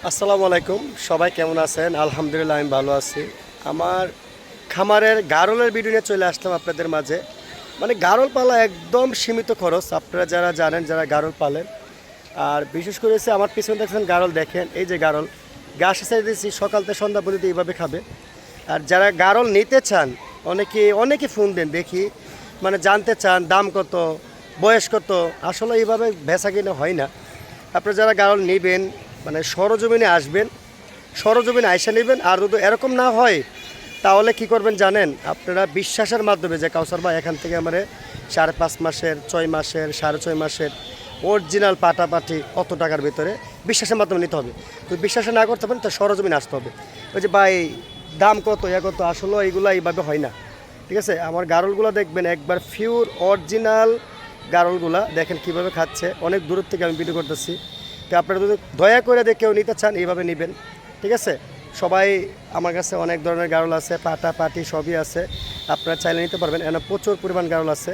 আসসালামু আলাইকুম, সবাই কেমন আছেন? আলহামদুলিল্লাহ আমি ভালো আছি। আমার খামারের গারলের ভিডিও নিয়ে চলে আসলাম আপনাদের মাঝে। মানে গারল পালা একদম সীমিত খরচ, আপনারা যারা জানেন, যারা গারল পালেন। আর বিশেষ করে হচ্ছে আমার পিছনে দেখছেন গারল, দেখেন এই যে গারল ঘাস ছেড়ে দিয়েছি, সকাল থেকে সন্ধ্যা পর্যন্ত এইভাবে খাবে। আর যারা গারল নিতে চান, অনেকে অনেকে ফোন দেন, দেখি মানে জানতে চান দাম কত, বয়স কত। আসলে এইভাবে বেচা কিনা হয় না। আপনারা যারা গারল নেবেন মানে সরজমিনে আসবেন, সরজমিনে আইসা নেবেন। আর যদি এরকম না হয় তাহলে কি করবেন জানেন, আপনারা বিশ্বাসের মাধ্যমে যে কাউসার ভাই এখান থেকে আমার 5.5 মাসের, 6 মাসের, 6.5 মাসের অরিজিনাল পাটাপাটি কত টাকার ভিতরে বিশ্বাসের মাধ্যমে নিতে হবে। তো বিশ্বাস না করতে পারেন তো সরজমিনে আসতে হবে। ওই যে ভাই দাম কত কত, আসলে এইগুলো এইভাবে হয় না। ঠিক আছে, আমার গারলগুলো দেখবেন একবার পিওর অরিজিনাল গারলগুলা দেখেন কিভাবে খাচ্ছে। অনেক দূর থেকে আমি ভিডিও করতেছি। তো আপনারা যদি দয়া করে দিয়ে কেউ নিতে চান এইভাবে নেবেন। ঠিক আছে, সবাই আমার কাছে অনেক ধরনের গারল আছে, পাটা পাটি সবই আছে, আপনারা চাইলে নিতে পারবেন। এখানে প্রচুর পরিমাণ গারল আছে।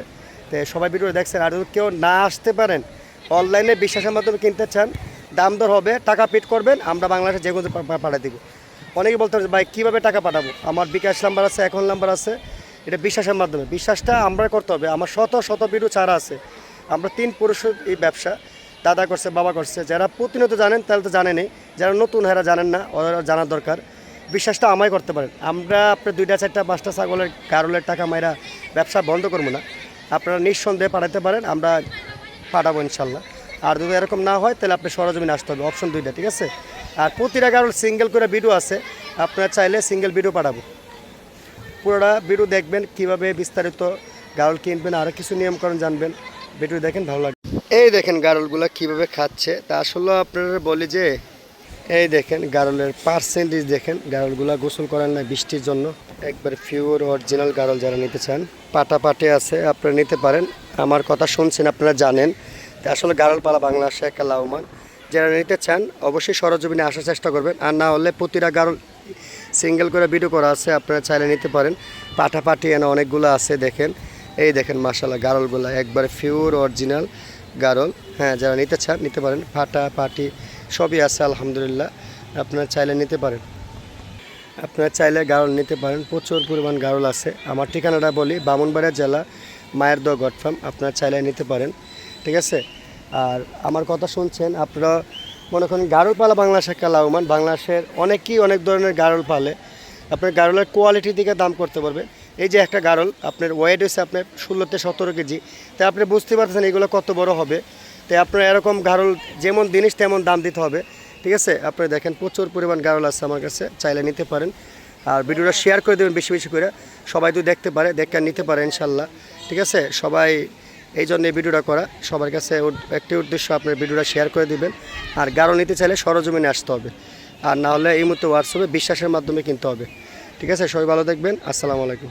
তো সবাই ভিডিও দেখছেন। আর যদি কেউ না আসতে পারেন, অনলাইনে বিশ্বাসের মাধ্যমে কিনতে চান, দাম দর হবে, টাকা পেড করবেন, আমরা বাংলাদেশে যে কোনো পাঠিয়ে দিব। অনেকে বলতে হবে ভাই কীভাবে টাকা পাঠাবো, আমার বিকাশ নাম্বার আছে, অ্যাকাউন্ট নাম্বার আছে। এটা বিশ্বাসের মাধ্যমে, বিশ্বাসটা আমরা করতে হবে। আমার শত শত ভিডিও ছাড়া আছে। আমরা 3 পুরুষের এই ব্যবসা, দাদা করছে, বাবা করছে। যারা প্রতিনিয়ত জানেন তাহলে তো জানেনই, যারা নতুন হেরা জানেন না, ওরা জানার দরকার। বিশ্বাসটা আমায় করতে পারেন। আমরা আপনার 2টা 4টা 5টা ছাগলের গারলের টাকা মাইরা ব্যবসা বন্ধ করবো না। আপনারা নিঃসন্দেহে পাঠাতে পারেন, আমরা পাঠাবো ইনশাল্লাহ। আর যদি এরকম না হয় তাহলে আপনি সরজমিনে আসতে হবে, অপশন 2টা। ঠিক আছে, আর প্রতিটা গারল সিঙ্গেল করে ভিডিও আছে, আপনারা চাইলে সিঙ্গেল ভিডিও পাঠাবো। পুরোটা ভিডিও দেখবেন, কীভাবে বিস্তারিত গারল কিনবেন, আরও কিছু নিয়মকানুন জানবেন। ভিডিও দেখেন, ভালো লাগবে। এই দেখেন গারলগুলো কীভাবে খাচ্ছে। তা আসলে আপনারা বলি যে এই দেখেন গারলের পার্সেন্টেজ দেখেন। গারলগুলা গোসল করেন না বৃষ্টির জন্য, একবার পিওর অরিজিনাল গারল। যারা নিতে চান পাটাপাটি আছে, আপনারা নিতে পারেন। আমার কথা শুনছেন, আপনারা জানেন। তা আসলে গারল পালা বাংলাদেশে একটা লাভবান। যারা নিতে চান অবশ্যই সরজমিনে আসার চেষ্টা করবেন। আর না হলে প্রতিটা গারল সিঙ্গেল করে ভিডিও করা আছে, আপনারা চাইলে নিতে পারেন। পাটাপাটি এনে অনেকগুলো আছে, দেখেন এই দেখেন মাশাআল্লাহ গারলগুলো একবারে পিওর অরিজিনাল গারল। হ্যাঁ, যারা নিতে চান নিতে পারেন, ফাটা পাটি সবই আছে আলহামদুলিল্লাহ। আপনারা চাইলে নিতে পারেন, আপনারা চাইলে গারল নিতে পারেন। প্রচুর পরিমাণ গারল আছে। আমার ঠিকানাটা বলি, ব্রাহ্মণবাড়িয়া জেলা, মায়ের দোয়া গট ফার্ম। আপনারা চাইলে নিতে পারেন। ঠিক আছে, আর আমার কথা শুনছেন, আপনারা মনে করেন গারল পালা বাংলাদেশে একটা লাভবান। বাংলাদেশের অনেকেই অনেক ধরনের গারল পালে। আপনার গারলের কোয়ালিটির দিকে দাম করতে পারবেন। এই যে একটা গারল আপনার ওয়েট হচ্ছে আপনার 16 থেকে 17 কেজি। তাই আপনি বুঝতে পারছেন এগুলো কত বড় হবে। তাই আপনার এরকম গারল যেমন জিনিস তেমন দাম দিতে হবে। ঠিক আছে, আপনি দেখেন প্রচুর পরিমাণ গারল আছে আমার কাছে, চাইলে নিতে পারেন। আর ভিডিওটা শেয়ার করে দেবেন বেশি বেশি করে, সবাই তো দেখতে পারে, দেখে নিতে পারে ইনশাল্লাহ। ঠিক আছে, সবাই এই জন্য এই ভিডিওটা করা। সবার কাছে একটি উদ্দেশ্য, আপনার ভিডিওটা শেয়ার করে দিবেন। আর গারল নিতে চাইলে সরজমিনে আসতে হবে, আর না হলে এই মুহূর্তে হোয়াটসঅ্যাপে বিশ্বাসের মাধ্যমে কিনতে হবে। ঠিক আছে, সবাই ভালো দেখবেন। আসসালামু আলাইকুম।